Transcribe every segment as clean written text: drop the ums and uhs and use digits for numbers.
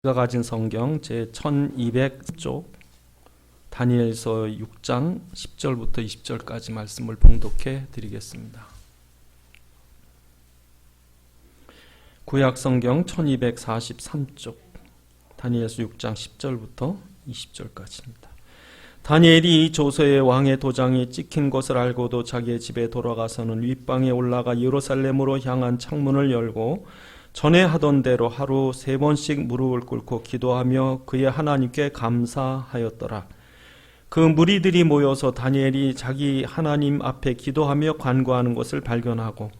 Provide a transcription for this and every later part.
제가 가진 성경 제 1200쪽 다니엘서 6장 10절부터 20절까지 말씀을 봉독해 드리겠습니다. 구약 성경 1243쪽 다니엘서 6장 10절부터 20절까지입니다. 다니엘이 조서에 왕의 도장이 찍힌 것을 알고도 자기의 집에 돌아가서는 윗방에 올라가 예루살렘으로 향한 창문을 열고 전에 하던 대로 하루 3번씩 무릎을 꿇고 기도하며 그의 하나님께 감사하였더라. 그 무리들이 모여서 다니엘이 자기 하나님 앞에 기도하며 간구하는 것을 발견하고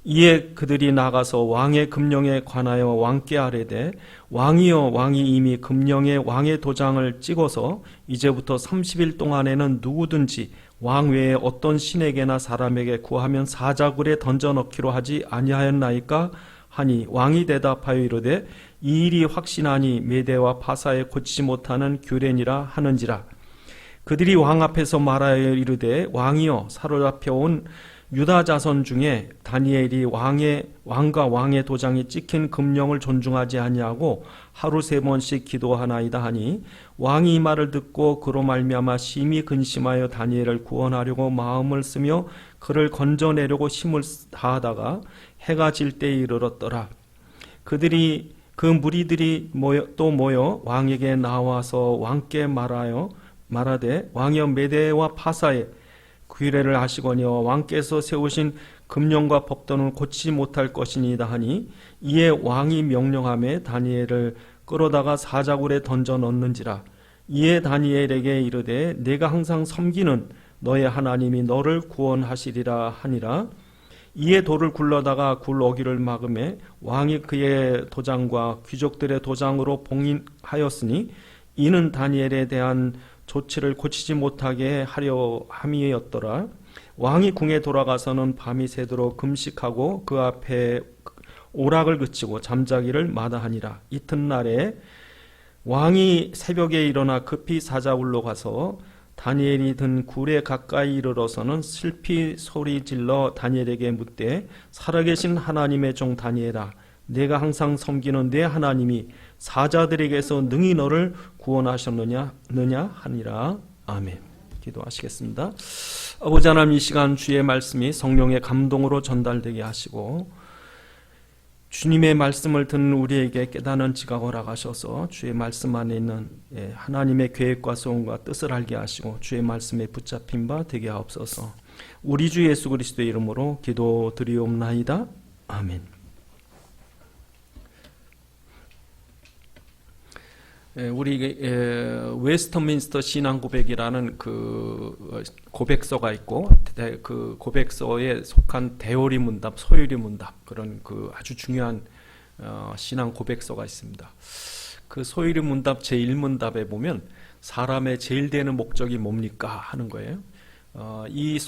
이에 그들이 나가서 왕의 금령에 관하여 왕께 아뢰되 왕이여, 왕이 이미 금령에 왕의 도장을 찍어서 이제부터 30일 동안에는 누구든지 왕 외에 어떤 신에게나 사람에게 구하면 사자굴에 던져넣기로 하지 아니하였나이까 하니 왕이 대답하여 이르되 이 일이 확신하니 메대와 파사에 고치지 못하는 규례니라 하는지라. 그들이 왕 앞에서 말하여 이르되 왕이여, 사로잡혀온 유다 자손 중에 다니엘이 왕과 왕의 도장이 찍힌 금령을 존중하지 아니하고 하루 3번씩 기도하나이다 하니 왕이 이 말을 듣고 그로 말미암아 심히 근심하여 다니엘을 구원하려고 마음을 쓰며 그를 건져내려고 힘을 다하다가 해가 질 때에 이르렀더라. 그 무리들이 모여 왕에게 나와서 왕께 말하되 왕이여, 메대와 파사에 규례를 하시거니와 왕께서 세우신 금령과 법도는 고치지 못할 것이니이다 하니 이에 왕이 명령하며 다니엘을 끌어다가 사자굴에 던져 넣는지라. 이에 다니엘에게 이르되 내가 항상 섬기는 너의 하나님이 너를 구원하시리라 하니라. 이에 돌을 굴러다가 굴 어귀를 막음에 왕이 그의 도장과 귀족들의 도장으로 봉인하였으니 이는 다니엘에 대한 조치를 고치지 못하게 하려 함이었더라. 왕이 궁에 돌아가서는 밤이 새도록 금식하고 그 앞에 오락을 그치고 잠자기를 마다하니라. 이튿날에 왕이 새벽에 일어나 급히 사자굴로 가서 다니엘이 든 굴에 가까이 이르러서는 슬피 소리질러 다니엘에게 묻되 살아계신 하나님의 종 다니엘아, 내가 항상 섬기는 내 하나님이 사자들에게서 능히 너를 구원하셨느냐 하니라. 아멘. 기도하시겠습니다. 아버지 하나님, 이 시간 주의 말씀이 성령의 감동으로 전달되게 하시고 주님의 말씀을 듣는 우리에게 깨닫는 지각을 허락하셔서 주의 말씀 안에 있는 하나님의 계획과 소원과 뜻을 알게 하시고 주의 말씀에 붙잡힌 바 되게 하옵소서. 우리 주 예수 그리스도의 이름으로 기도드리옵나이다. 아멘. 우리 웨스트민스터 신앙고백이라는 그 고백서가 있고 그 고백서에 속한 대오리 문답, 소유리 문답, 그런 그 아주 중요한 신앙 고백서가 있습니다. 그 소유리 문답 제1문답에 보면 사람의 제일 되는 목적이 뭡니까 하는 거예요. 이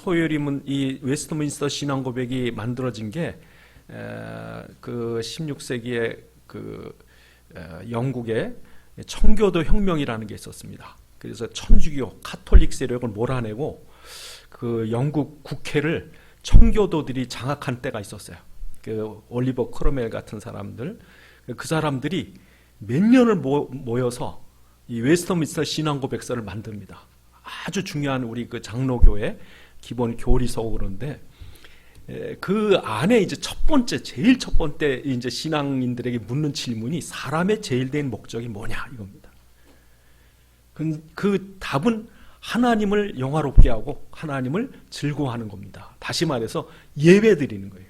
웨스트민스터 신앙 고백이 만들어진 게 그 16세기에 그 영국의 청교도 혁명이라는 게 있었습니다. 그래서 천주교 카톨릭 세력을 몰아내고 그 영국 국회를 청교도들이 장악한 때가 있었어요. 그 올리버 크로멜 같은 사람들, 그 사람들이 몇 년을 모여서 이 웨스트민스터 신앙고백서를 만듭니다. 아주 중요한 우리 그 장로교의 기본 교리서고 그런데 그 안에 이제 제일 첫 번째 이제 신앙인들에게 묻는 질문이 사람의 제일 된 목적이 뭐냐 이겁니다. 그 답은 하나님을 영화롭게 하고 하나님을 즐거워하는 겁니다. 다시 말해서 예배 드리는 거예요.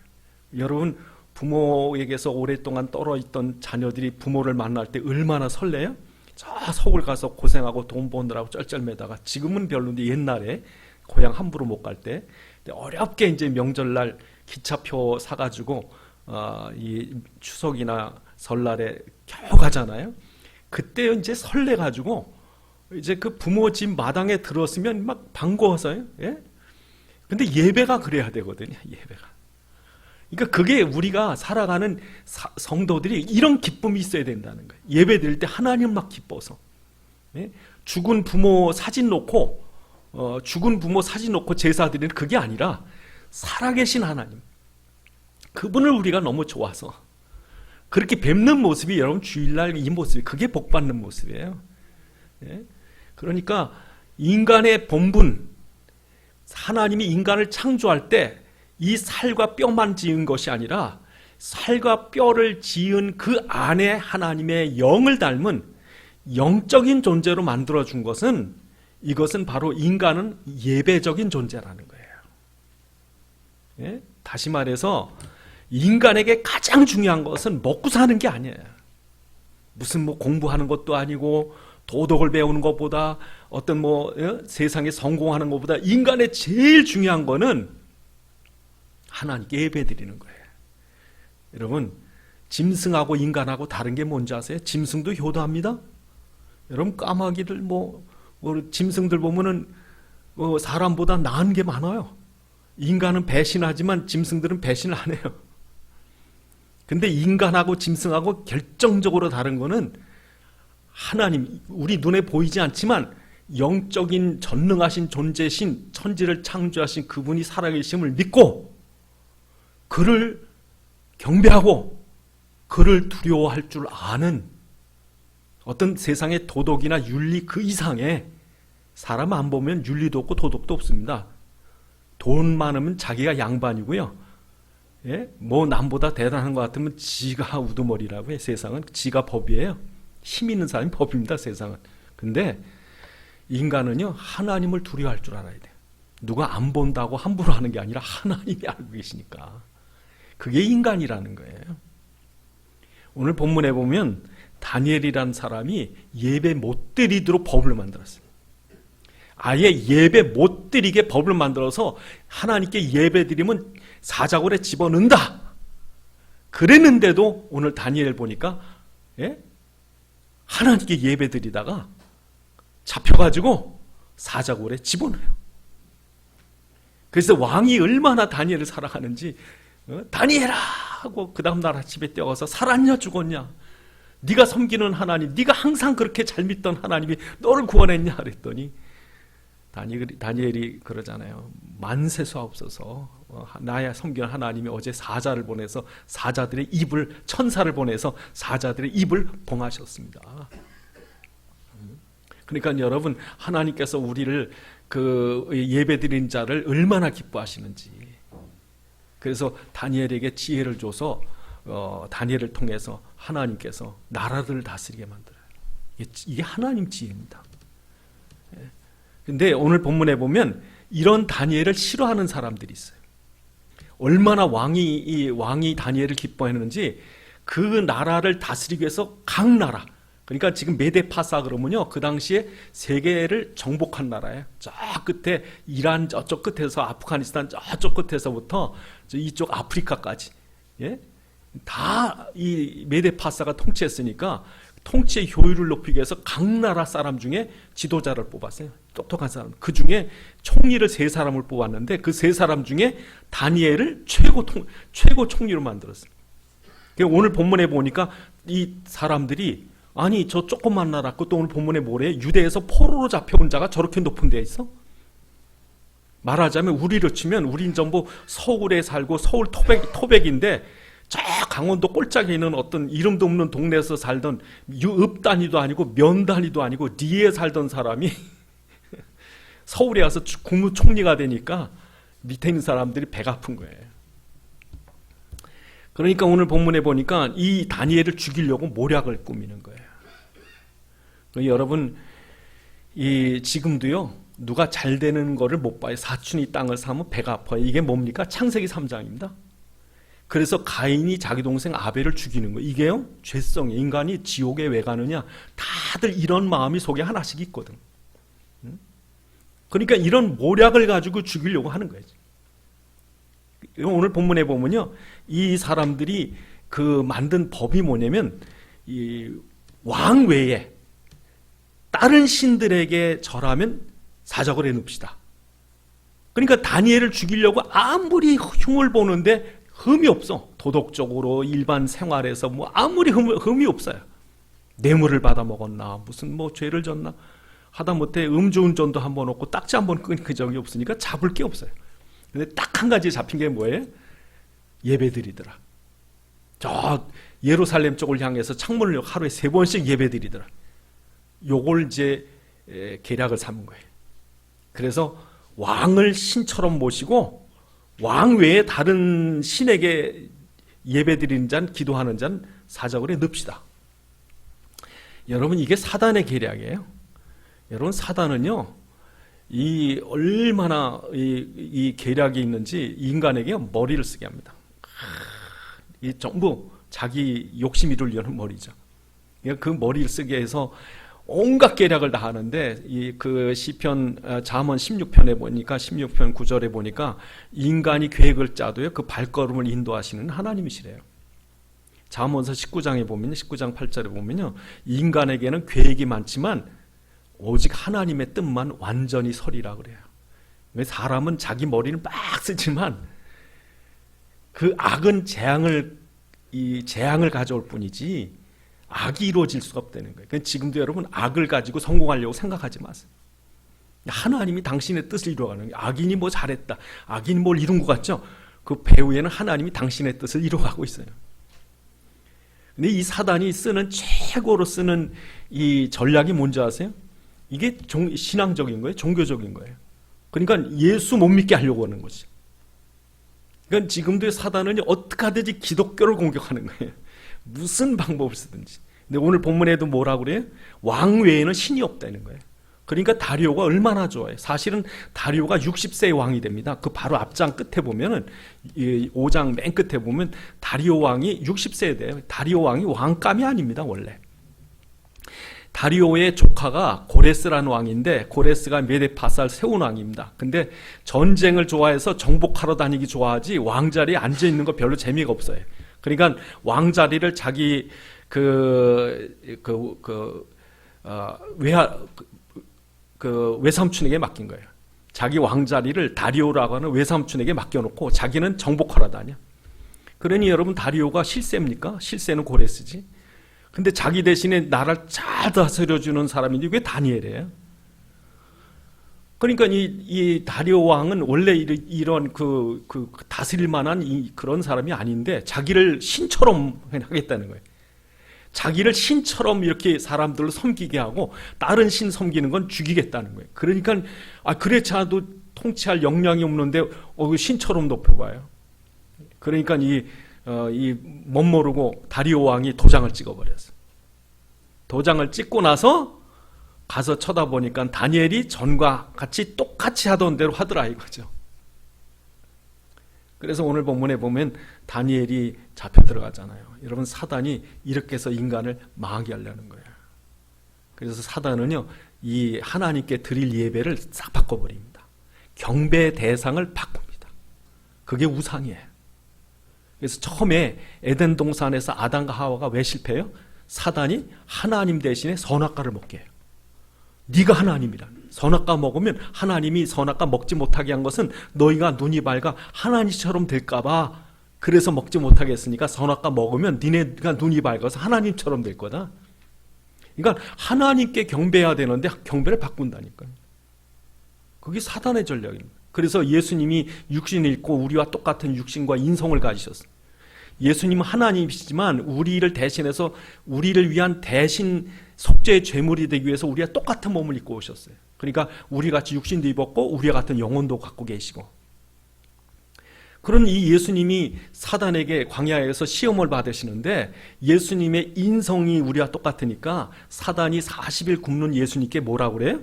여러분, 부모에게서 오랫동안 떨어 있던 자녀들이 부모를 만날 때 얼마나 설레요? 저 서울 가서 고생하고 돈 버느라고 쩔쩔매다가, 지금은 별로인데 옛날에 고향 함부로 못 갈 때 어렵게 이제 명절날 기차표 사가지고 이 추석이나 설날에 겨우 가잖아요. 그때 이제 설레가지고 이제 그 부모 집 마당에 들었으면 막 반가워서요. 예? 근데 예배가 그래야 되거든요. 예배가. 그러니까 그게 우리가 살아가는 성도들이 이런 기쁨이 있어야 된다는 거예요. 예배 드릴 때 하나님 막 기뻐서. 예? 죽은 부모 사진 놓고 제사 드리는 그게 아니라 살아계신 하나님, 그분을 우리가 너무 좋아서 그렇게 뵙는 모습이 여러분 주일날 이 모습이 그게 복받는 모습이에요. 예? 그러니까 인간의 본분, 하나님이 인간을 창조할 때 이 살과 뼈만 지은 것이 아니라 살과 뼈를 지은 그 안에 하나님의 영을 닮은 영적인 존재로 만들어준 것은 이것은 바로 인간은 예배적인 존재라는 거예요. 예? 다시 말해서 인간에게 가장 중요한 것은 먹고 사는 게 아니에요. 무슨 뭐 공부하는 것도 아니고 도덕을 배우는 것보다 어떤 세상에 성공하는 것보다 인간의 제일 중요한 거는 하나님께 예배드리는 거예요. 여러분, 짐승하고 인간하고 다른 게 뭔지 아세요? 짐승도 효도합니다. 여러분, 까마귀들 짐승들 보면은 사람보다 나은 게 많아요. 인간은 배신하지만 짐승들은 배신을 안 해요. 근데 인간하고 짐승하고 결정적으로 다른 거는 하나님, 우리 눈에 보이지 않지만 영적인 전능하신 존재신 천지를 창조하신 그분이 살아계심을 믿고 그를 경배하고 그를 두려워할 줄 아는 어떤 세상의 도덕이나 윤리 그 이상의 사람 안 보면 윤리도 없고 도덕도 없습니다. 돈 많으면 자기가 양반이고요. 예? 뭐 남보다 대단한 것 같으면 지가 우두머리라고 해. 세상은 지가 법이에요. 힘 있는 사람이 법입니다. 세상은. 근데 인간은요 하나님을 두려워할 줄 알아야 돼요. 누가 안 본다고 함부로 하는 게 아니라 하나님이 알고 계시니까. 그게 인간이라는 거예요. 오늘 본문에 보면 다니엘이라는 사람이 예배 못 드리도록 법을 만들었어요. 아예 예배 못 드리게 법을 만들어서 하나님께 예배 드리면 사자굴에 집어넣는다. 그랬는데도 오늘 다니엘 보니까 하나님께 예배 드리다가 잡혀가지고 사자굴에 집어넣어요. 그래서 왕이 얼마나 다니엘을 사랑하는지 다니엘아 하고 그 다음날 아침에 뛰어가서 살았냐 죽었냐, 네가 섬기는 하나님, 네가 항상 그렇게 잘 믿던 하나님이 너를 구원했냐 그랬더니 다니엘이 그러잖아요. 만세수없어서 나야 섬기는 하나님이 어제 사자를 보내서 사자들의 입을, 천사를 보내서 사자들의 입을 봉하셨습니다. 그러니까 여러분, 하나님께서 우리를 그 예배드린 자를 얼마나 기뻐하시는지. 그래서 다니엘에게 지혜를 줘서 다니엘을 통해서 하나님께서 나라들을 다스리게 만들어요. 이게 하나님 지혜입니다. 근데 오늘 본문에 보면 이런 다니엘을 싫어하는 사람들이 있어요. 얼마나 왕이 다니엘을 기뻐했는지 그 나라를 다스리기 위해서 각 나라, 그러니까 지금 메데파사 그러면요, 그 당시에 세계를 정복한 나라예요. 저 끝에 이란 저쪽 끝에서 아프가니스탄 저쪽 끝에서부터 이쪽 아프리카까지, 다 이 메데파사가 통치했으니까 통치의 효율을 높이기 위해서 각 나라 사람 중에 지도자를 뽑았어요. 똑똑한 사람. 그 중에 총리를 3사람을 뽑았는데 그 3사람 중에 다니엘을 최고 총리로 만들었어요. 오늘 본문에 보니까 이 사람들이, 아니 저 조그만 나라, 또 오늘 본문에 뭐래? 유대에서 포로로 잡혀온 자가 저렇게 높은 데에 있어? 말하자면 우리로 치면 우린 전부 서울에 살고 서울 토백인데 저 강원도 꼴짝에 있는 어떤 이름도 없는 동네에서 살던 읍 단위도 아니고 면 단위도 아니고 리에 살던 사람이 서울에 와서 국무총리가 되니까 밑에 있는 사람들이 배가 아픈 거예요. 그러니까 오늘 본문에 보니까 이 다니엘을 죽이려고 모략을 꾸미는 거예요. 여러분, 지금도요, 누가 잘 되는 거를 못 봐요. 사촌이 땅을 사면 배가 아파요. 이게 뭡니까? 창세기 3장입니다. 그래서 가인이 자기 동생 아벨을 죽이는 거예요. 이게요, 죄성이에요. 인간이 지옥에 왜 가느냐? 다들 이런 마음이 속에 하나씩 있거든. 그러니까 이런 모략을 가지고 죽이려고 하는 거예요. 오늘 본문에 보면요, 이 사람들이 그 만든 법이 뭐냐면, 이 왕 외에 다른 신들에게 절하면 사자굴에 넣읍시다. 그러니까 다니엘을 죽이려고 아무리 흉을 보는데 흠이 없어. 도덕적으로 일반 생활에서 뭐 아무리 흠이 없어요. 뇌물을 받아 먹었나, 무슨 죄를 졌나, 하다못해 음주운전도 한번 없고 딱지 한번 끊은 적이 없으니까 잡을 게 없어요. 근데 딱 한 가지 잡힌 게 뭐예요? 예배드리더라. 저 예루살렘 쪽을 향해서 창문을 하루에 3번씩 예배드리더라. 요걸 이제 계략을 삼은 거예요. 그래서 왕을 신처럼 모시고 왕 외에 다른 신에게 예배드리는 자는, 기도하는 자는 사자굴에 넣읍시다. 여러분, 이게 사단의 계략이에요. 여러분, 사단은요, 이 얼마나 이 계략이 있는지 인간에게 머리를 쓰게 합니다. 이 전부 자기 욕심 이루려는 머리죠. 그 머리를 쓰게 해서 온갖 계략을 다 하는데, 그 시편 잠언 16편에 보니까, 16편 9절에 보니까 인간이 계획을 짜도요, 그 발걸음을 인도하시는 하나님이시래요. 잠언서 19장에 보면, 19장 8절에 보면요, 인간에게는 계획이 많지만 오직 하나님의 뜻만 완전히 서리라 그래요. 사람은 자기 머리는 막 쓰지만 그 악은 재앙을 가져올 뿐이지 악이 이루어질 수가 없다는 거예요. 그러니까 지금도 여러분, 악을 가지고 성공하려고 생각하지 마세요. 하나님이 당신의 뜻을 이루어가는 거예요. 악인이 뭐 잘했다, 악인이 뭘 이룬 것 같죠? 그 배후에는 하나님이 당신의 뜻을 이루어가고 있어요. 근데 이 사단이 최고로 쓰는 이 전략이 뭔지 아세요? 이게 신앙적인 거예요? 종교적인 거예요? 그러니까 예수 못 믿게 하려고 하는 거지. 그러니까 지금도 사단은 어떻게 하든지 기독교를 공격하는 거예요. 무슨 방법을 쓰든지. 근데 오늘 본문에도 뭐라고 그래요? 왕 외에는 신이 없다는 거예요. 그러니까 다리오가 얼마나 좋아요. 사실은 다리오가 60세의 왕이 됩니다. 그 바로 앞장 끝에 보면은, 5장 맨 끝에 보면 다리오 왕이 60세에 돼요. 다리오 왕이 왕감이 아닙니다, 원래. 다리오의 조카가 고레스라는 왕인데, 고레스가 메데파살 세운 왕입니다. 근데 전쟁을 좋아해서 정복하러 다니기 좋아하지 왕자리에 앉아있는 거 별로 재미가 없어요. 그러니까 왕자리를 자기 외삼촌에게 맡긴 거예요. 자기 왕자리를 다리오라고 하는 외삼촌에게 맡겨놓고 자기는 정복하러 다녀. 그러니 여러분, 다리오가 실세입니까? 실세는 고레스지. 근데 자기 대신에 나라를 잘 다스려주는 사람인데 왜 다니엘이에요? 그러니까 이 다리오 왕은 원래 이런 다스릴 만한 그런 사람이 아닌데 자기를 신처럼 하겠다는 거예요. 자기를 신처럼 이렇게 사람들을 섬기게 하고 다른 신 섬기는 건 죽이겠다는 거예요. 그러니까 그렇지 않아도 통치할 역량이 없는데 신처럼 높여봐요. 그러니까 멋모르고 다리오 왕이 도장을 찍어버렸어요. 도장을 찍고 나서 가서 쳐다보니까 다니엘이 전과 같이 똑같이 하던 대로 하더라 이거죠. 그래서 오늘 본문에 보면 다니엘이 잡혀 들어가잖아요. 여러분, 사단이 이렇게 해서 인간을 망하게 하려는 거예요. 그래서 사단은요, 이 하나님께 드릴 예배를 싹 바꿔버립니다. 경배 대상을 바꿉니다. 그게 우상이에요. 그래서 처음에 에덴 동산에서 아담과 하와가 왜 실패해요? 사단이 하나님 대신에 선악과를 먹게 해요. 네가 하나님이라. 선악과 먹으면, 하나님이 선악과 먹지 못하게 한 것은 너희가 눈이 밝아 하나님처럼 될까봐 그래서 먹지 못하게 했으니까 선악과 먹으면 니네가 눈이 밝아서 하나님처럼 될 거다. 그러니까 하나님께 경배해야 되는데 경배를 바꾼다니까요. 그게 사단의 전략입니다. 그래서 예수님이 육신을 입고 우리와 똑같은 육신과 인성을 가지셨어요. 예수님은 하나님이시지만 우리를 대신해서 우리를 위한 대신 속죄의 제물이 되기 위해서 우리가 똑같은 몸을 입고 오셨어요. 그러니까 우리같이 육신도 입었고 우리와 같은 영혼도 갖고 계시고, 그런 이 예수님이 사단에게 광야에서 시험을 받으시는데 예수님의 인성이 우리와 똑같으니까 사단이 40일 굶는 예수님께 뭐라고 그래요?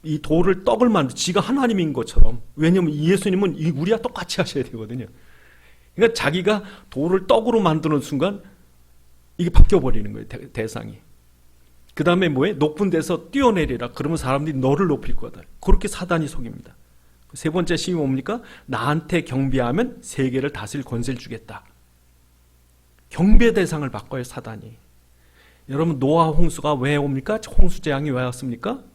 이 돌을 떡을 만들, 지가 하나님인 것처럼. 왜냐하면 예수님은 우리와 똑같이 하셔야 되거든요. 그러니까 자기가 돌을 떡으로 만드는 순간 이게 바뀌어버리는 거예요, 대상이. 그 다음에 뭐예요? 높은 데서 뛰어내리라. 그러면 사람들이 너를 높일 거다. 그렇게 사단이 속입니다. 세 번째 시험이 뭡니까? 나한테 경배하면 세계를 다스릴 권세를 주겠다. 경배 대상을 바꿔요, 사단이. 여러분, 노아 홍수가 왜 옵니까? 홍수 재앙이 왜 왔습니까?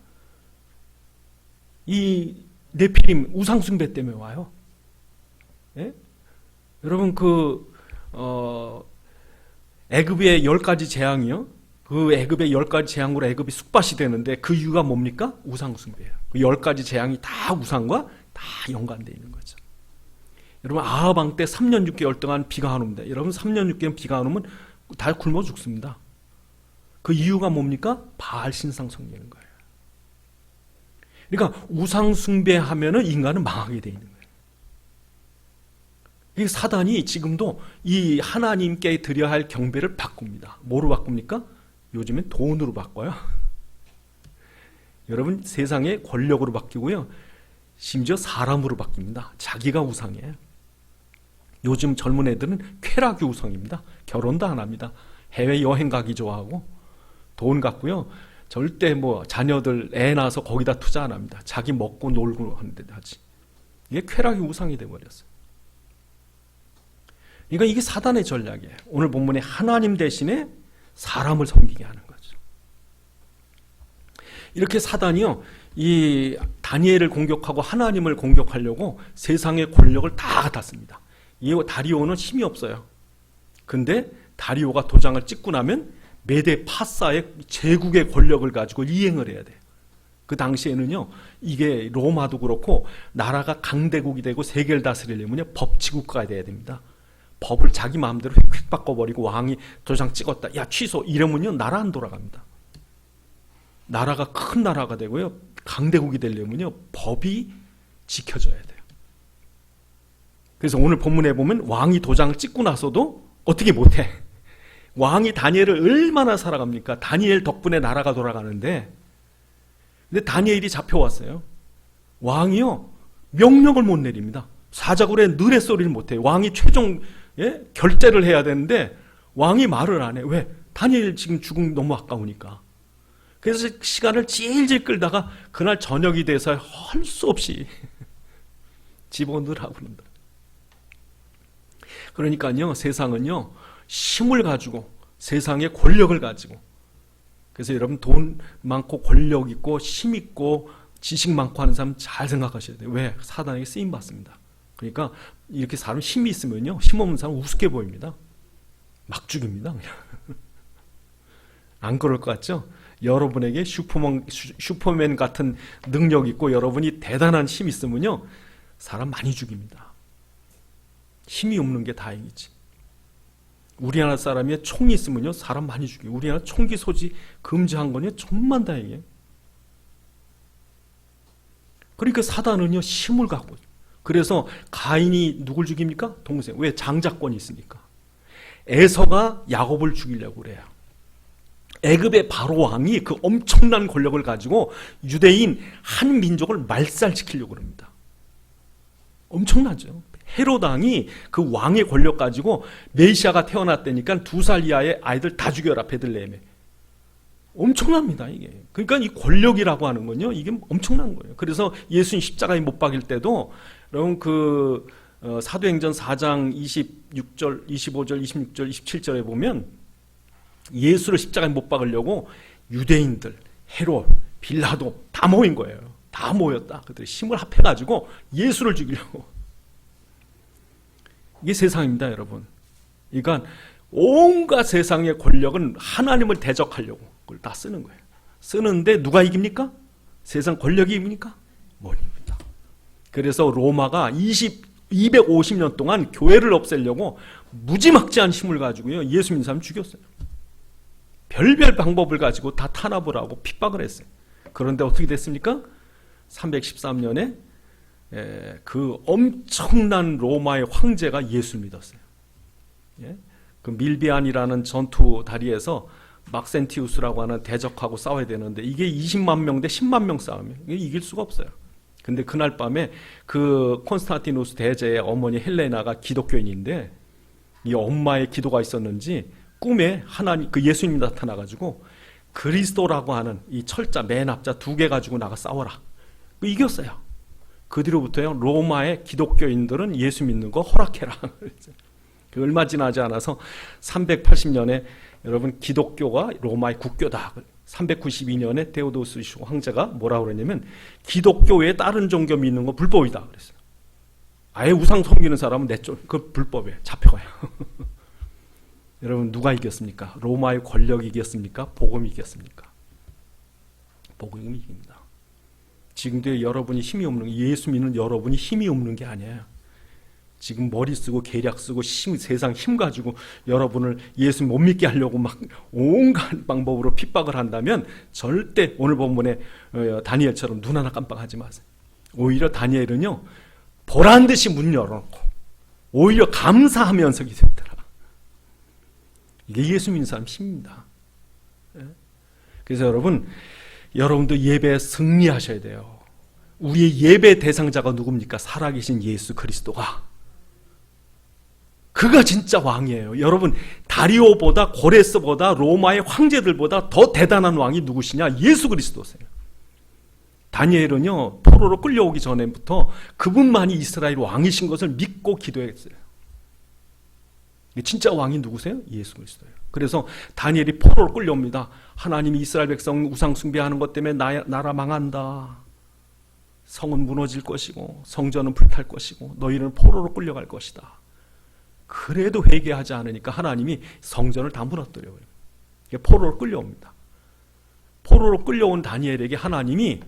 이 네피림 우상숭배 때문에 와요. 예? 여러분, 애굽의 10가지 재앙이요. 그 애굽의 10가지 재앙으로 애굽이 쑥밭이 되는데 그 이유가 뭡니까? 우상숭배예요. 그 10가지 재앙이 다 우상과 다 연관되어 있는 거죠. 여러분 아합 왕 때 3년 6개월 동안 비가 안 옵니다. 여러분 3년 6개월 비가 안 오면 다 굶어 죽습니다. 그 이유가 뭡니까? 바알 신상 섬기는 거예요. 그러니까 우상 숭배하면은 인간은 망하게 돼 있는 거예요. 이 사단이 지금도 이 하나님께 드려야 할 경배를 바꿉니다. 뭐로 바꿉니까? 요즘엔 돈으로 바꿔요. 여러분 세상의 권력으로 바뀌고요. 심지어 사람으로 바뀝니다. 자기가 우상이에요. 요즘 젊은 애들은 쾌락이 우상입니다. 결혼도 안 합니다. 해외 여행 가기 좋아하고 돈 갖고요. 절대 뭐 자녀들 애 낳아서 거기다 투자 안 합니다. 자기 먹고 놀고 하는데 하지. 이게 쾌락이 우상이 돼버렸어요. 그러니까 이게 사단의 전략이에요. 오늘 본문에 하나님 대신에 사람을 섬기게 하는 거죠. 이렇게 사단이요, 이 다니엘을 공격하고 하나님을 공격하려고 세상의 권력을 다 갖았습니다. 이 다리오는 힘이 없어요. 근데 다리오가 도장을 찍고 나면 메데 파사의 제국의 권력을 가지고 이행을 해야 돼요. 그 당시에는요, 이게 로마도 그렇고 나라가 강대국이 되고 세계를 다스리려면요, 법치국가가 돼야 됩니다. 법을 자기 마음대로 휙 바꿔버리고 왕이 도장 찍었다, 야 취소 이러면요 나라 안 돌아갑니다. 나라가 큰 나라가 되고요, 강대국이 되려면요 법이 지켜져야 돼요. 그래서 오늘 본문에 보면 왕이 도장을 찍고 나서도 어떻게 못해. 왕이 다니엘을 얼마나 살아갑니까? 다니엘 덕분에 나라가 돌아가는데, 근데 다니엘이 잡혀왔어요. 왕이요 명령을 못 내립니다. 사자굴에 느레 소리를 못해요. 왕이 최종 결재를 해야 되는데 왕이 말을 안 해. 왜? 다니엘 지금 죽음 너무 아까우니까. 그래서 시간을 질질 끌다가 그날 저녁이 돼서 할 수 없이 집어넣으라고 그런다. 그러니까요, 세상은요 힘을 가지고, 세상의 권력을 가지고, 그래서 여러분 돈 많고 권력 있고 힘 있고 지식 많고 하는 사람 잘 생각하셔야 돼요. 왜? 사단에게 쓰임 받습니다. 그러니까 이렇게 사람 힘이 있으면요, 힘 없는 사람 우습게 보입니다. 막 죽입니다. 그냥. 안 그럴 것 같죠? 여러분에게 슈퍼맨 같은 능력 있고 여러분이 대단한 힘 있으면요 사람 많이 죽입니다. 힘이 없는 게 다행이지. 우리나라 사람이 총이 있으면요 사람 많이 죽여요. 우리나라 총기 소지 금지한 거는요 천만 다행이에요. 그러니까 사단은요 힘을 갖고, 그래서 가인이 누굴 죽입니까? 동생. 왜? 장자권이 있으니까. 에서가 야곱을 죽이려고 그래요. 애굽의 바로 왕이 그 엄청난 권력을 가지고 유대인 한 민족을 말살시키려고 합니다. 엄청나죠. 헤롯 왕이 그 왕의 권력 가지고 메시아가 태어났다니까 2살 이하의 아이들 다 죽여라, 베들레헴에. 엄청납니다, 이게. 그러니까 이 권력이라고 하는 건요, 이게 엄청난 거예요. 그래서 예수님 십자가에 못 박일 때도, 여러분 사도행전 4장 26절, 25절, 26절, 27절에 보면 예수를 십자가에 못 박으려고 유대인들, 헤롯, 빌라도 다 모인 거예요. 다 모였다. 그들이 힘을 합해가지고 예수를 죽이려고. 이게 세상입니다, 여러분. 그러니까 온갖 세상의 권력은 하나님을 대적하려고 그걸 다 쓰는 거예요. 쓰는데 누가 이깁니까? 세상 권력이 이깁니까? 못 이깁니다. 그래서 로마가 250년 동안 교회를 없애려고 무지막지한 힘을 가지고요 예수 믿는 사람 죽였어요. 별별 방법을 가지고 다 탄압을 하고 핍박을 했어요. 그런데 어떻게 됐습니까? 313년에 그 엄청난 로마의 황제가 예수를 믿었어요. 그 밀비안이라는 전투 다리에서 막센티우스라고 하는 대적하고 싸워야 되는데 이게 20만 명 대 10만 명 싸움이에요. 이게 이길 수가 없어요. 근데 그날 밤에 그 콘스탄티누스 대제의 어머니 헬레나가 기독교인인데 이 엄마의 기도가 있었는지 꿈에 하나님, 그 예수님이 나타나가지고 그리스도라고 하는 이 철자, 맨 앞자 2개 가지고 나가 싸워라. 이겼어요. 그 뒤로부터요 로마의 기독교인들은 예수 믿는 거 허락해라. 그 얼마 지나지 않아서 380년에 여러분 기독교가 로마의 국교다. 392년에 데오도시우스 황제가 뭐라고 그랬냐면 기독교 외에 다른 종교 믿는 거 불법이다 그랬어요. 아예 우상 섬기는 사람은 그 불법에 잡혀가요. 여러분 누가 이겼습니까? 로마의 권력이 이겼습니까? 복음이 이겼습니까? 복음이 이깁니다. 지금도 여러분이 힘이 없는, 예수 믿는 여러분이 힘이 없는 게 아니에요. 지금 머리 쓰고 계략 쓰고 세상 힘 가지고 여러분을 예수 못 믿게 하려고 막 온갖 방법으로 핍박을 한다면 절대 오늘 본문에 다니엘처럼 눈 하나 깜빡하지 마세요. 오히려 다니엘은요, 보란 듯이 문 열어놓고 오히려 감사하면서 기도했더라. 이게 예수 믿는 사람 힘입니다. 그래서 여러분도 예배에 승리하셔야 돼요. 우리의 예배 대상자가 누굽니까? 살아계신 예수 그리스도가. 그가 진짜 왕이에요. 여러분, 다리오보다 고레스보다 로마의 황제들보다 더 대단한 왕이 누구시냐? 예수 그리스도세요. 다니엘은요, 포로로 끌려오기 전부터 그분만이 이스라엘 왕이신 것을 믿고 기도했어요. 진짜 왕이 누구세요? 예수 그리스도예요. 그래서 다니엘이 포로로 끌려옵니다. 하나님이 이스라엘 백성 우상 숭배하는 것 때문에 나라 망한다. 성은 무너질 것이고 성전은 불탈 것이고 너희는 포로로 끌려갈 것이다. 그래도 회개하지 않으니까 하나님이 성전을 다 무너뜨려요. 포로로 끌려옵니다. 포로로 끌려온 다니엘에게 하나님이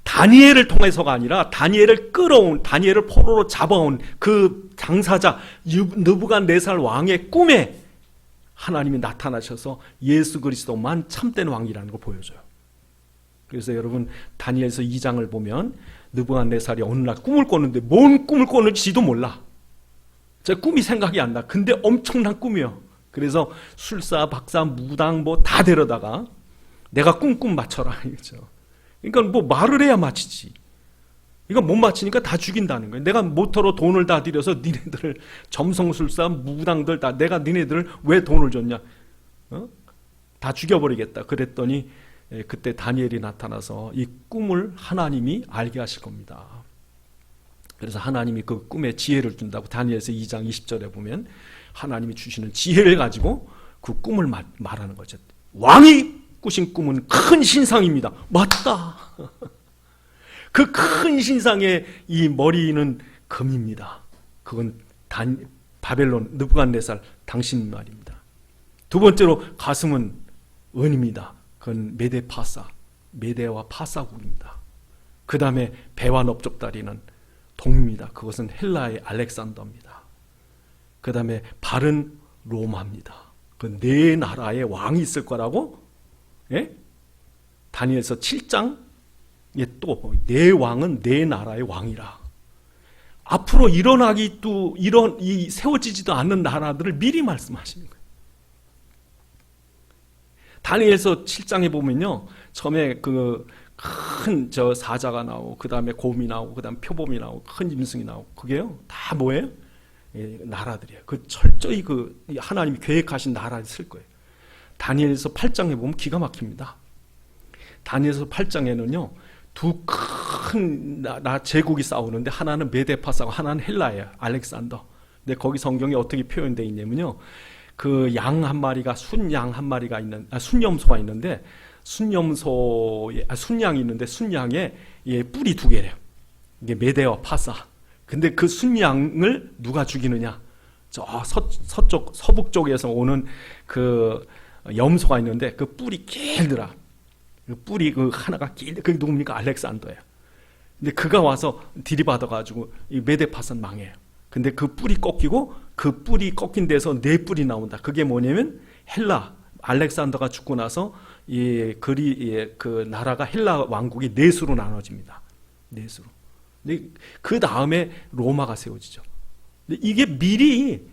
다니엘을 통해서가 아니라 다니엘을 끌어온, 다니엘을 포로로 잡아온 그 당사자 느부갓네살 왕의 꿈에 하나님이 나타나셔서 예수 그리스도만 참된 왕이라는 걸 보여줘요. 그래서 여러분, 다니엘서 2장을 보면 느부갓네살이 어느 날 꿈을 꿨는데 뭔 꿈을 꿨는지도 몰라. 제 꿈이 생각이 안 나. 근데 엄청난 꿈이요. 그래서 술사, 박사, 무당 뭐 다 데려다가 내가 꿈 맞춰라 이거죠. 그러니까 뭐 말을 해야 맞히지. 이거 못 맞히니까 다 죽인다는 거예요. 내가 모터로 돈을 다 들여서 니네들을, 점성술사, 무당들 다, 내가 니네들을 왜 돈을 줬냐? 다 죽여버리겠다. 그랬더니 그때 다니엘이 나타나서 이 꿈을 하나님이 알게 하실 겁니다. 그래서 하나님이 그 꿈에 지혜를 준다고 다니엘서 2장 20절에 보면 하나님이 주시는 지혜를 가지고 그 꿈을 말하는 거죠. 왕이 꾸신 꿈은 큰 신상입니다. 맞다. 그 큰 신상의 이 머리는 금입니다. 그건 바벨론 느부갓네살 당신 말입니다. 두 번째로 가슴은 은입니다. 그건 메데와 파사국입니다. 그 다음에 배와 넓적다리는 동입니다. 그것은 헬라의 알렉산더입니다. 그 다음에 발은 로마입니다. 그 네 나라의 왕이 있을 거라고, 예? 다니엘서 7장에 또 네 왕은 네 나라의 왕이라. 앞으로 일어나기 또 이 세워지지도 않는 나라들을 미리 말씀하시는 거예요. 다니엘서 7장에 보면요, 처음에 그 큰 사자가 나오고, 그 다음에 곰이 나오고, 그 다음에 표범이 나오고, 큰 짐승이 나오고, 그게요 다 뭐예요? 나라들이에요. 그 철저히 그 하나님이 계획하신 나라를 쓸 거예요. 다니엘서 8장에 보면 기가 막힙니다. 다니엘서 8장에는요 두 큰 제국이 싸우는데 하나는 메데파사고 하나는 헬라예요. 알렉산더. 근데 거기 성경에 어떻게 표현되어 있냐면요, 그 양 한 마리가 순양 한 마리가 있는 순염소가 있는데 순염소에 순양이 있는데 순양에 뿔이 두 개래요. 이게 메데와 파사. 근데 그 순양을 누가 죽이느냐? 저 서북 쪽에서 오는 그 염소가 있는데 그 뿔이 길더라. 그 뿔이 그 하나가 그게 누굽니까? 알렉산더예요. 근데 그가 와서 들이받아가지고 이 메데파사는 망해요. 근데 그 뿔이 꺾이고 그 뿔이 꺾인 데서 네 뿔이 나온다. 그게 뭐냐면 헬라, 알렉산더가 죽고 나서 그 나라가 헬라 왕국이 네 수로 나눠집니다. 네 수로. 그 다음에 로마가 세워지죠. 근데 이게 미리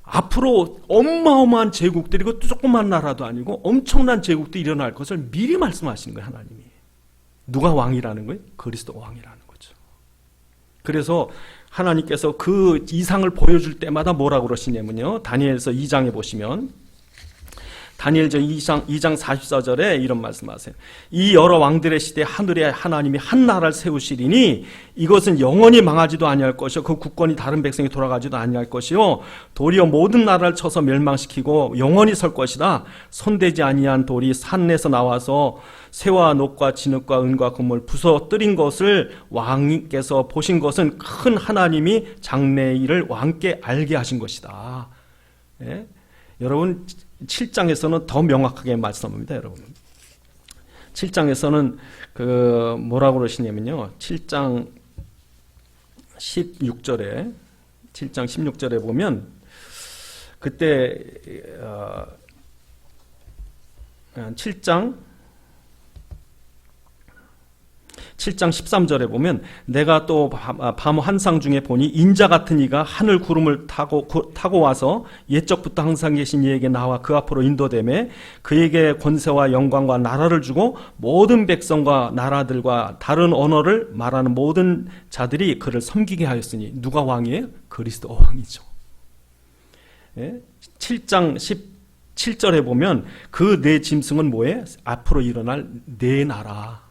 앞으로 어마어마한 제국들이, 이것도 조그만 나라도 아니고 엄청난 제국들이 일어날 것을 미리 말씀하시는 거예요, 하나님이. 누가 왕이라는 거예요? 그리스도가 왕이라는 거죠. 그래서 하나님께서 그 이상을 보여줄 때마다 뭐라고 그러시냐면요, 다니엘서 2장에 보시면 다니엘서 2장 44절에 이런 말씀하세요. 이 여러 왕들의 시대에 하늘에 하나님이 한 나라를 세우시리니 이것은 영원히 망하지도 아니할 것이요 그 국권이 다른 백성이 돌아가지도 아니할 것이요 도리어 모든 나라를 쳐서 멸망시키고 영원히 설 것이다. 손대지 아니한 돌이 산에서 나와서 새와 녹과 진흙과 은과 금을 부서뜨린 것을 왕께서 보신 것은 큰 하나님이 장래의 일을 왕께 알게 하신 것이다. 예? 여러분 7장에서는 더 명확하게 말씀합니다, 여러분. 7장에서는 뭐라고 그러시냐면요, 7장 16절에 7장 16절에 보면 그때 7장 13절에 보면 내가 또 밤 환상 중에 보니 인자 같은 이가 하늘 구름을 타고 와서 옛적부터 항상 계신 이에게 나와 그 앞으로 인도되매 그에게 권세와 영광과 나라를 주고 모든 백성과 나라들과 다른 언어를 말하는 모든 자들이 그를 섬기게 하였으니 누가 왕이에요? 그리스도 왕이죠. 7장 17절에 보면 그 내 짐승은 뭐예요? 앞으로 일어날 내 나라.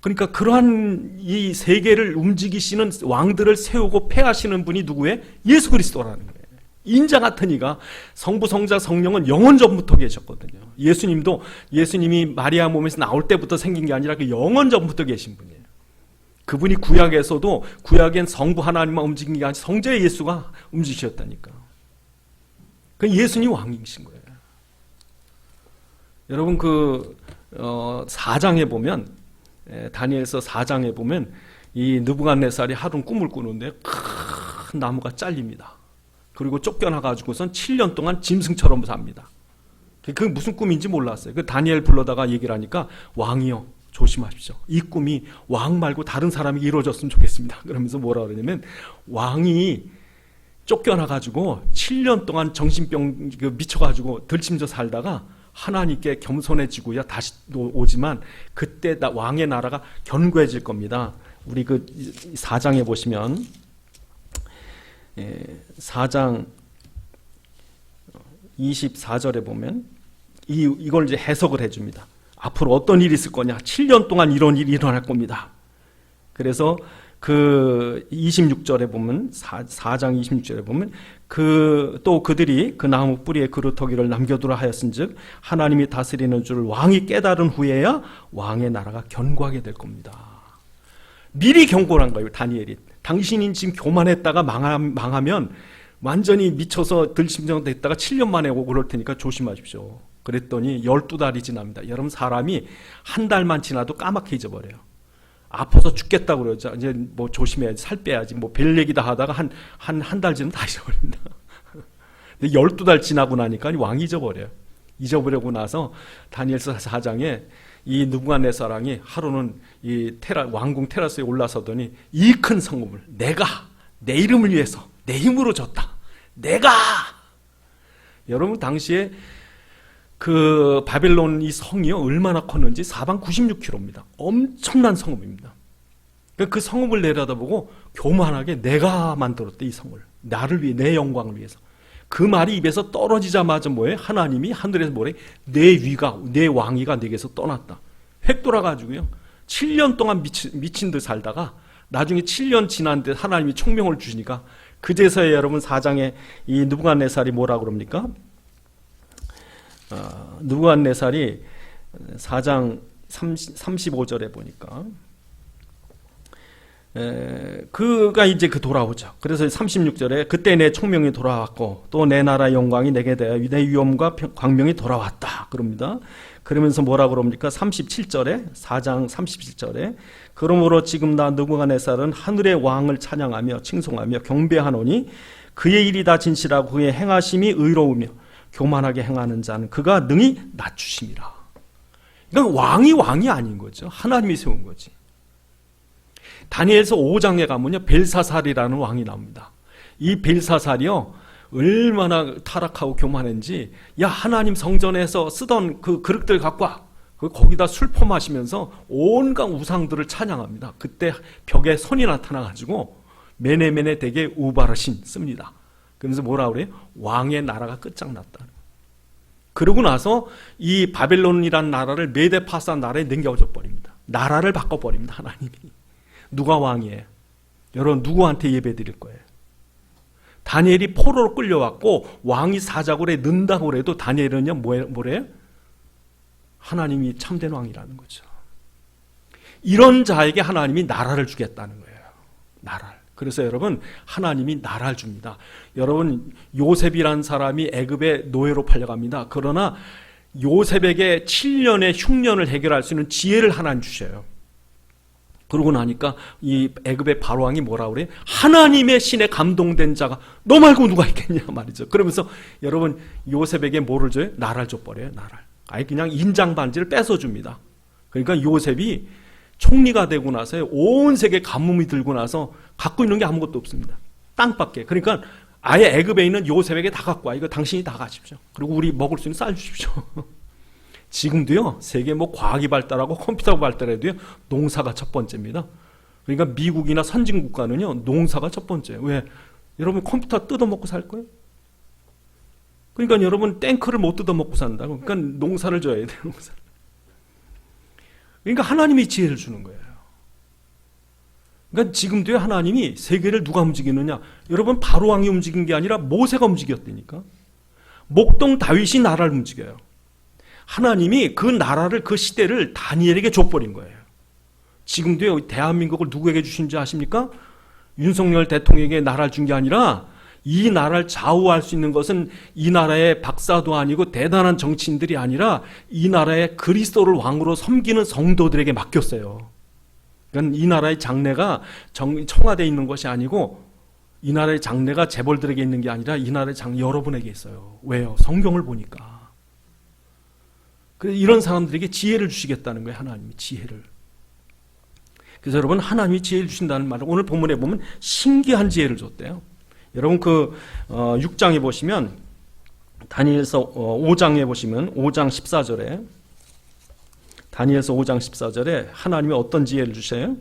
그러니까 그러한 이 세계를 움직이시는 왕들을 세우고 패하시는 분이 누구예요? 예수 그리스도라는 거예요. 인자 같은 이가 성부, 성자, 성령은 영원 전부터 계셨거든요. 예수님이 마리아 몸에서 나올 때부터 생긴 게 아니라 그 영원 전부터 계신 분이에요. 그분이 구약에서도 구약엔 성부 하나님만 움직인 게 아니라 성자 예수가 움직이셨다니까. 그 예수님 왕이신 거예요. 여러분 4장에 보면 다니엘서 4장에 보면 이 느부갓네살이 하루 꿈을 꾸는데 큰 나무가 잘립니다. 그리고 쫓겨나가지고선 7년 동안 짐승처럼 삽니다. 그게 무슨 꿈인지 몰랐어요. 그 다니엘 불러다가 얘기를 하니까 왕이요 조심하십시오. 이 꿈이 왕 말고 다른 사람이 이루어졌으면 좋겠습니다. 그러면서 뭐라 그러냐면 왕이 쫓겨나가지고 7년 동안 정신병 미쳐가지고 들짐져 살다가 하나님께 겸손해지고야 다시 오지만 그때 왕의 나라가 견고해질 겁니다. 우리 4장에 보시면 4장 24절에 보면 이걸 이제 해석을 해줍니다. 앞으로 어떤 일이 있을 거냐? 7년 동안 이런 일이 일어날 겁니다. 그래서 26절에 보면 4장 26절에 보면 또 그들이 그 나무 뿌리에 그루터기를 남겨두라 하였은즉 하나님이 다스리는 줄을 왕이 깨달은 후에야 왕의 나라가 견고하게 될 겁니다. 미리 경고한 거예요. 다니엘이 당신이 지금 교만했다가 망하면 완전히 미쳐서 들심정됐다가 7년 만에 오고 그럴 테니까 조심하십시오. 그랬더니 12달이 지납니다. 여러분 사람이 한 달만 지나도 까맣게 잊어버려요. 아파서 죽겠다고 그러죠. 이제 뭐 조심해야지, 살 빼야지, 뭐 별 얘기다 하다가 한 달 지나면 다 잊어버립니다. 근데 12달 지나고 나니까 왕이 잊어버려요. 잊어버리고 나서 다니엘서 4장에 이 느부갓네살이 하루는 이 왕궁 테라스에 올라서더니 이 큰 성읍을 내가 내 이름을 위해서 내 힘으로 줬다. 내가! 여러분 당시에 그 바벨론 이 성이요 얼마나 컸는지 사방 96km입니다. 엄청난 성읍입니다. 그 성읍을 내려다보고 교만하게 내가 만들었대. 이 성을 나를 위해, 내 영광을 위해서. 그 말이 입에서 떨어지자마자 뭐예요? 하나님이 하늘에서 뭐래? 내 위가, 내 왕위가 내게서 떠났다. 획 돌아가지고요 7년 동안 미친 듯 살다가 나중에 7년 지난 데 하나님이 총명을 주시니까 그제서야 여러분 4장에 이 느부갓네살이 뭐라 그럽니까? 느부갓네살이 4장 35절에 보니까 그가 이제 돌아오죠. 그래서 36절에 그때 내 총명이 돌아왔고 또 내 나라의 영광이 내게 대하여 내 위엄과 광명이 돌아왔다 그럽니다. 그러면서 뭐라 그럽니까? 37절에 4장 37절에 그러므로 지금 나 느부갓네살은 하늘의 왕을 찬양하며 칭송하며 경배하노니 그의 일이 다 진실하고 그의 행하심이 의로우며 교만하게 행하는 자는 그가 능히 낮추심이라. 이건 왕이 아닌 거죠. 하나님이 세운 거지. 다니엘서 5장에 가면요 벨사살이라는 왕이 나옵니다. 이 벨사살이요 얼마나 타락하고 교만한지 야 하나님 성전에서 쓰던 그 그릇들 갖고 와. 거기다 술 퍼마시면서 온갖 우상들을 찬양합니다. 그때 벽에 손이 나타나가지고 메네메네 대게 우바르신 씁니다. 그러면서 뭐라 그래요? 왕의 나라가 끝장났다. 그러고 나서 이 바벨론이라는 나라를 메데파사 나라에 넘겨줘 버립니다. 나라를 바꿔버립니다. 하나님이. 누가 왕이에요? 여러분 누구한테 예배 드릴 거예요? 다니엘이 포로로 끌려왔고 왕이 사자굴에 넣는다고 해도 다니엘은요 뭐래요? 하나님이 참된 왕이라는 거죠. 이런 자에게 하나님이 나라를 주겠다는 거예요. 나라를. 그래서 여러분 하나님이 나라를 줍니다. 여러분 요셉이라는 사람이 애굽의 노예로 팔려갑니다. 그러나 요셉에게 7년의 흉년을 해결할 수 있는 지혜를 하나님 주셔요. 그러고 나니까 이 애굽의 바로왕이 뭐라 그래? 하나님의 신에 감동된 자가 너 말고 누가 있겠냐 말이죠. 그러면서 여러분 요셉에게 뭐를 줘요? 나라를 줘버려요. 나라를. 아예 그냥 인장 반지를 뺏어줍니다. 그러니까 요셉이 총리가 되고 나서 온 세계 가뭄이 들고 나서 갖고 있는 게 아무것도 없습니다. 땅밖에. 그러니까 아예 애굽에 있는 요셉에게 다 갖고 와. 이거 당신이 다 가십시오. 그리고 우리 먹을 수 있는 쌀 주십시오. 지금도요, 세계 뭐 과학이 발달하고 컴퓨터가 발달해도요, 농사가 첫 번째입니다. 그러니까 미국이나 선진 국가는요, 농사가 첫 번째예요. 왜? 여러분 컴퓨터 뜯어먹고 살 거예요? 그러니까 여러분 탱크를 못 뜯어먹고 산다고. 그러니까 농사를 져야 돼요, 농사를. 그러니까 하나님이 지혜를 주는 거예요. 그러니까 지금도요, 하나님이 세계를 누가 움직이느냐? 여러분 바로왕이 움직인 게 아니라 모세가 움직였다니까. 목동 다윗이 나라를 움직여요. 하나님이 그 나라를, 그 시대를 다니엘에게 줘버린 거예요. 지금도요, 대한민국을 누구에게 주신지 아십니까? 윤석열 대통령에게 나라를 준 게 아니라 이 나라를 좌우할 수 있는 것은 이 나라의 박사도 아니고 대단한 정치인들이 아니라 이 나라의 그리스도를 왕으로 섬기는 성도들에게 맡겼어요. 그러니까 이 나라의 장래가 청와대에 있는 것이 아니고 이 나라의 장래가 재벌들에게 있는 게 아니라 이 나라의 장래 여러분에게 있어요. 왜요? 성경을 보니까. 이런 사람들에게 지혜를 주시겠다는 거예요. 하나님이 지혜를. 그래서 여러분 하나님이 지혜를 주신다는 말을 오늘 본문에 보면 신기한 지혜를 줬대요. 여러분 6장에 보시면 다니엘서 5장에 보시면 5장 14절에 다니엘서 5장 14절에 하나님이 어떤 지혜를 주셔요?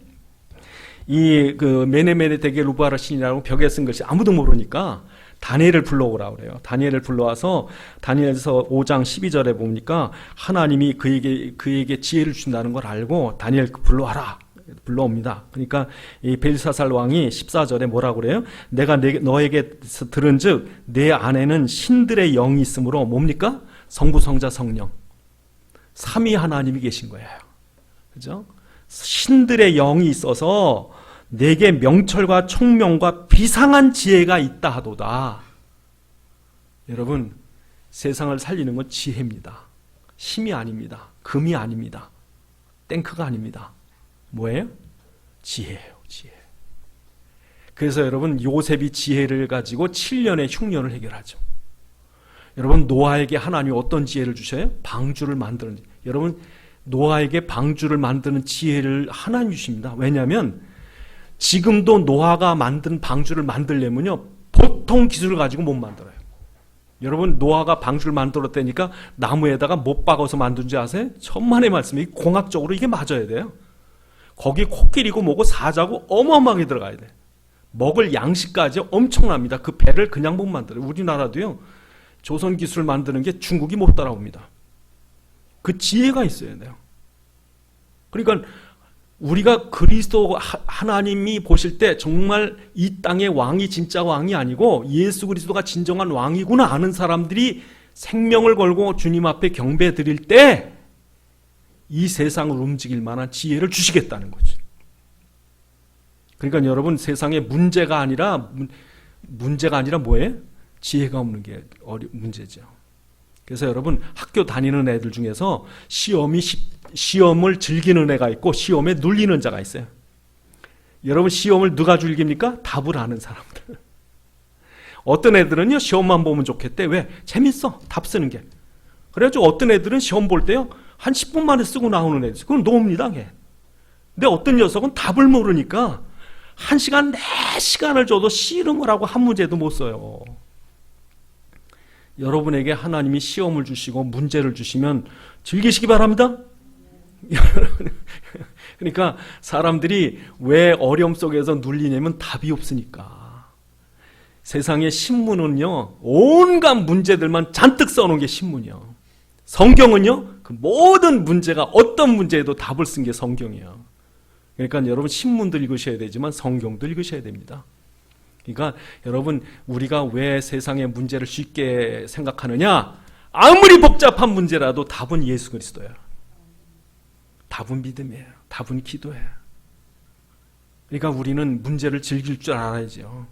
이 메네메네 대게 루바라 신이라고 벽에 쓴 것이 아무도 모르니까 다니엘을 불러오라 그래요. 다니엘을 불러와서 다니엘서 5장 12절에 보니까 하나님이 그에게 지혜를 주신다는 걸 알고 다니엘 불러와라. 불러옵니다. 그러니까 이 벨사살 왕이 14절에 뭐라고 그래요? 내가 너에게 들은즉 내 안에는 신들의 영이 있으므로 뭡니까? 성부, 성자, 성령. 삼위 하나님이 계신 거예요. 그죠? 신들의 영이 있어서 내게 명철과 총명과 비상한 지혜가 있다 하도다. 여러분, 세상을 살리는 건 지혜입니다. 힘이 아닙니다. 금이 아닙니다. 탱크가 아닙니다. 뭐예요? 지혜예요, 지혜. 그래서 여러분, 요셉이 지혜를 가지고 7년의 흉년을 해결하죠. 여러분, 노아에게 하나님이 어떤 지혜를 주셔요? 방주를 만드는. 여러분, 노아에게 방주를 만드는 지혜를 하나님 주십니다. 왜냐하면 지금도 노아가 만든 방주를 만들려면요, 보통 기술을 가지고 못 만들어요. 여러분, 노아가 방주를 만들었다니까 나무에다가 못 박아서 만든지 아세요? 천만의 말씀이 공학적으로 이게 맞아야 돼요. 거기 코끼리고 뭐고 사자고 어마어마하게 들어가야 돼. 먹을 양식까지 엄청납니다. 그 배를 그냥 못 만들어요. 우리나라도요, 조선 기술을 만드는 게 중국이 못 따라옵니다. 그 지혜가 있어야 돼요. 그러니까 우리가 그리스도 하나님이 보실 때 정말 이 땅의 왕이 진짜 왕이 아니고 예수 그리스도가 진정한 왕이구나 아는 사람들이 생명을 걸고 주님 앞에 경배 드릴 때 이 세상을 움직일 만한 지혜를 주시겠다는 거죠. 그러니까 여러분, 세상에 문제가 아니라 뭐예요? 지혜가 없는 게 문제죠. 그래서 여러분, 학교 다니는 애들 중에서 시험을 즐기는 애가 있고 시험에 눌리는 자가 있어요. 여러분, 시험을 누가 즐깁니까? 답을 아는 사람들. 어떤 애들은요, 시험만 보면 좋겠대. 왜? 재밌어, 답 쓰는 게. 그래가지고 어떤 애들은 시험 볼 때요, 한 10분 만에 쓰고 나오는 애들. 그건 노입니다. 근데 어떤 녀석은 답을 모르니까 1시간, 4시간을 줘도 씨름을 하고 한 문제도 못 써요. 여러분에게 하나님이 시험을 주시고 문제를 주시면 즐기시기 바랍니다. 그러니까 사람들이 왜 어려움 속에서 눌리냐면 답이 없으니까. 세상의 신문은요, 온갖 문제들만 잔뜩 써놓은 게 신문이요. 성경은요, 그 모든 문제가 어떤 문제에도 답을 쓴 게 성경이에요. 그러니까 여러분, 신문도 읽으셔야 되지만 성경도 읽으셔야 됩니다. 그러니까 여러분, 우리가 왜 세상의 문제를 쉽게 생각하느냐? 아무리 복잡한 문제라도 답은 예수 그리스도예요. 답은 믿음이에요. 답은 기도예요. 그러니까 우리는 문제를 즐길 줄 알아야죠.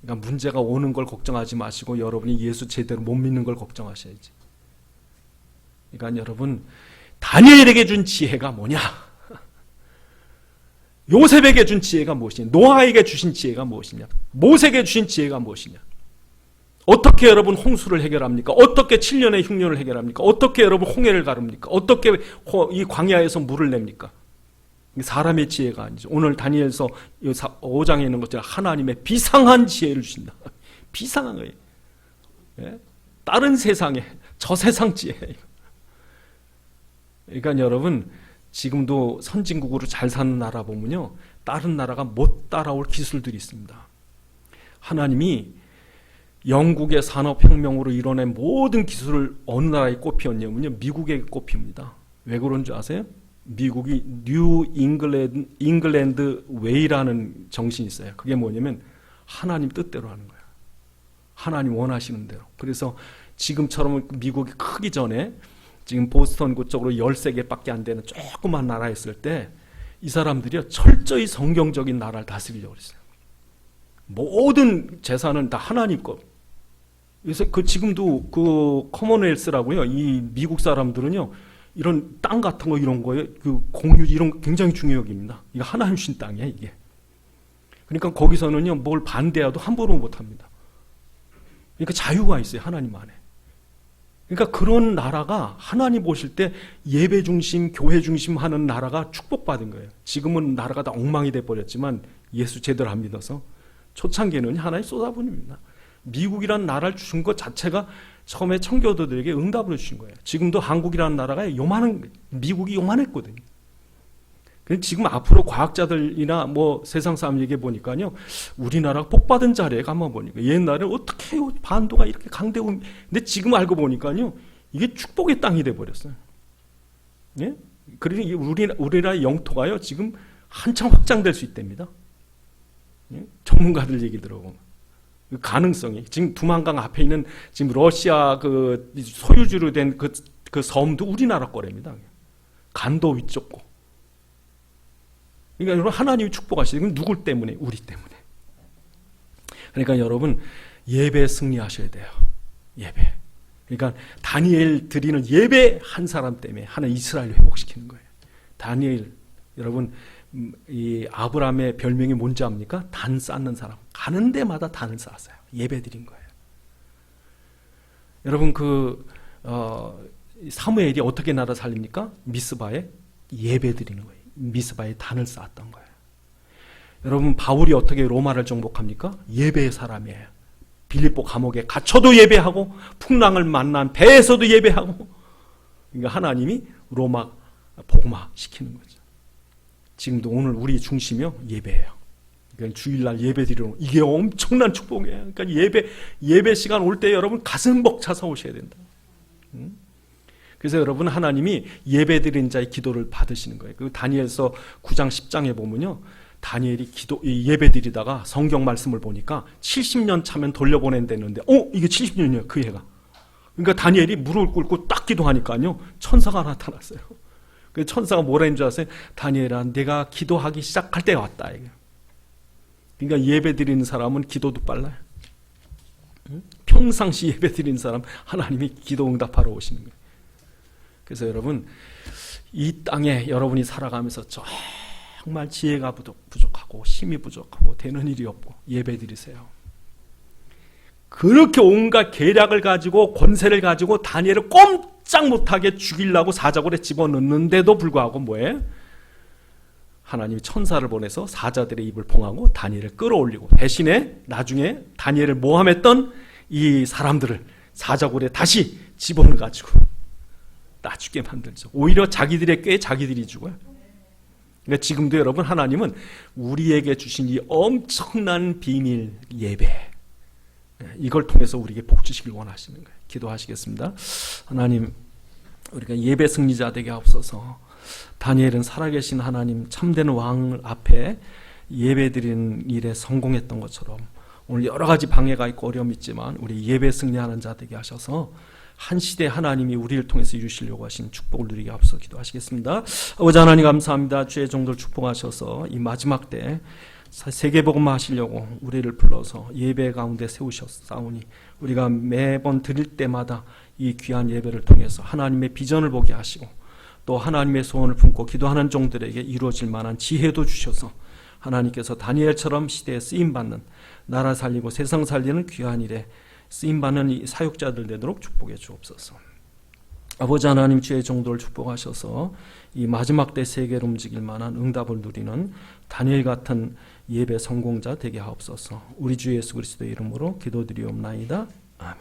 그러니까 문제가 오는 걸 걱정하지 마시고 여러분이 예수 제대로 못 믿는 걸 걱정하셔야지. 그러니까 여러분, 다니엘에게 준 지혜가 뭐냐? 요셉에게 준 지혜가 무엇이냐? 노아에게 주신 지혜가 무엇이냐? 모세에게 주신 지혜가 무엇이냐? 어떻게 여러분 홍수를 해결합니까? 어떻게 7년의 흉년을 해결합니까? 어떻게 여러분 홍해를 가릅니까? 어떻게 이 광야에서 물을 냅니까? 사람의 지혜가 아니죠. 오늘 다니엘서 5장에 있는 것처럼 하나님의 비상한 지혜를 주신다. 비상한 거예요. 예? 다른 세상에 저 세상 지혜예요. 그러니까 여러분 지금도 선진국으로 잘 사는 나라 보면요, 다른 나라가 못 따라올 기술들이 있습니다. 하나님이 영국의 산업혁명으로 이뤄낸 모든 기술을 어느 나라에 꼽히었냐면요, 미국에 꼽힙니다. 왜 그런 줄 아세요? 미국이 뉴 잉글랜드 웨이라는 정신이 있어요. 그게 뭐냐면 하나님 뜻대로 하는 거예요. 하나님 원하시는 대로. 그래서 지금처럼 미국이 크기 전에 지금 보스턴 그쪽으로 13개밖에 안 되는 조그만 나라였을 때 이 사람들이 철저히 성경적인 나라를 다스리려고 그랬어요. 모든 재산은 다 하나님 것. 그래서 지금도 그 커먼웰스라고요. 이 미국 사람들은요, 이런 땅 같은 거 이런 거에 그 공유 이런 거 굉장히 중요하게 여깁니다. 이거 하나님 주신 땅이야, 이게. 그러니까 거기서는요, 뭘 반대해도 함부로 못 합니다. 그러니까 자유가 있어요, 하나님 안에. 그러니까 그런 나라가 하나님 보실 때 예배 중심, 교회 중심 하는 나라가 축복받은 거예요. 지금은 나라가 다 엉망이 돼버렸지만 예수 제대로 안 믿어서 초창기에는 하나님 쏟아부입니다. 미국이라는 나라를 주신 것 자체가 처음에 청교도들에게 응답을 주신 거예요. 지금도 한국이라는 나라가 요만한, 미국이 요만했거든요. 지금 앞으로 과학자들이나 뭐 세상 사람 얘기해 보니까요, 우리나라가 복받은 자리에 가만 보니까 옛날에 어떻게 반도가 이렇게 강대국, 근데 지금 알고 보니까요, 이게 축복의 땅이 돼 버렸어요. 예? 그러니 우리나라 영토가요 지금 한참 확장될 수 있답니다. 예? 전문가들 얘기 들어보면 그 가능성이 지금 두만강 앞에 있는 지금 러시아 그 소유주로 된 그 섬도 우리나라 거랍니다. 간도 위쪽 거. 그러니까 여러분 하나님이 축복하시죠. 그럼 누굴 때문에? 우리 때문에. 그러니까 여러분 예배 승리하셔야 돼요. 예배. 그러니까 다니엘 드리는 예배 한 사람 때문에 하나님 이스라엘 회복시키는 거예요. 다니엘 여러분 이 아브라함의 별명이 뭔지 압니까? 단 쌓는 사람. 가는 데마다 단을 쌓았어요. 예배 드린 거예요. 여러분 사무엘이 어떻게 나라 살립니까? 미스바에 예배 드리는 거예요. 미스바에 단을 쌓았던 거예요. 여러분 바울이 어떻게 로마를 정복합니까? 예배의 사람이에요. 빌립보 감옥에 갇혀도 예배하고 풍랑을 만난 배에서도 예배하고, 그러니까 하나님이 로마 복음화 시키는 거죠. 지금도 오늘 우리 중심이요 예배예요. 그러니까 주일날 예배 드리는 이게 엄청난 축복이에요. 그러니까 예배 시간 올 때 여러분 가슴 벅차서 오셔야 된다. 그래서 여러분 하나님이 예배 드린 자의 기도를 받으시는 거예요. 그 다니엘서 9장 10장에 보면요, 다니엘이 예배 드리다가 성경 말씀을 보니까 70년 차면 돌려보낸다는데 이게 70년이에요 그 해가. 그러니까 다니엘이 무릎을 꿇고 딱 기도하니까요 천사가 나타났어요. 그 천사가 뭐라 했는 줄 아세요? 다니엘아, 내가 기도하기 시작할 때가 왔다. 그러니까 예배 드리는 사람은 기도도 빨라요. 평상시 예배 드리는 사람 하나님이 기도 응답하러 오시는 거예요. 그래서 여러분 이 땅에 여러분이 살아가면서 정말 지혜가 부족하고 힘이 부족하고 되는 일이 없고 예배 드리세요. 그렇게 온갖 계략을 가지고 권세를 가지고 다니엘을 꼼짝 못하게 죽이려고 사자굴에 집어넣는데도 불구하고 뭐예요? 하나님이 천사를 보내서 사자들의 입을 봉하고 다니엘을 끌어올리고, 대신에 나중에 다니엘을 모함했던 이 사람들을 사자굴에 다시 집어넣어가지고 나 죽게 만들죠. 오히려 자기들의 꾀에 자기들이 죽어요. 그러니까 지금도 여러분 하나님은 우리에게 주신 이 엄청난 비밀 예배, 이걸 통해서 우리에게 복 주시길 원하시는 거예요. 기도하시겠습니다. 하나님, 우리가 예배 승리자 되게 하옵소서. 다니엘은 살아계신 하나님 참된 왕 앞에 예배 드리는 일에 성공했던 것처럼 오늘 여러 가지 방해가 있고 어려움이 있지만 우리 예배 승리하는 자 되게 하셔서 한 시대 하나님이 우리를 통해서 이루시려고 하신 축복을 누리게 앞서 기도하시겠습니다. 아버지 하나님 감사합니다. 주의 종들 축복하셔서 이 마지막 때 세계복음화 하시려고 우리를 불러서 예배 가운데 세우셨사오니 우리가 매번 드릴 때마다 이 귀한 예배를 통해서 하나님의 비전을 보게 하시고 또 하나님의 소원을 품고 기도하는 종들에게 이루어질 만한 지혜도 주셔서 하나님께서 다니엘처럼 시대에 쓰임받는, 나라 살리고 세상 살리는 귀한 일에 쓰임받는 이 사역자들 되도록 축복해 주옵소서. 아버지 하나님, 주의 종도를 축복하셔서 이 마지막 때 세계를 움직일 만한 응답을 누리는 다니엘 같은 예배 성공자 되게 하옵소서. 우리 주 예수 그리스도의 이름으로 기도드리옵나이다. 아멘.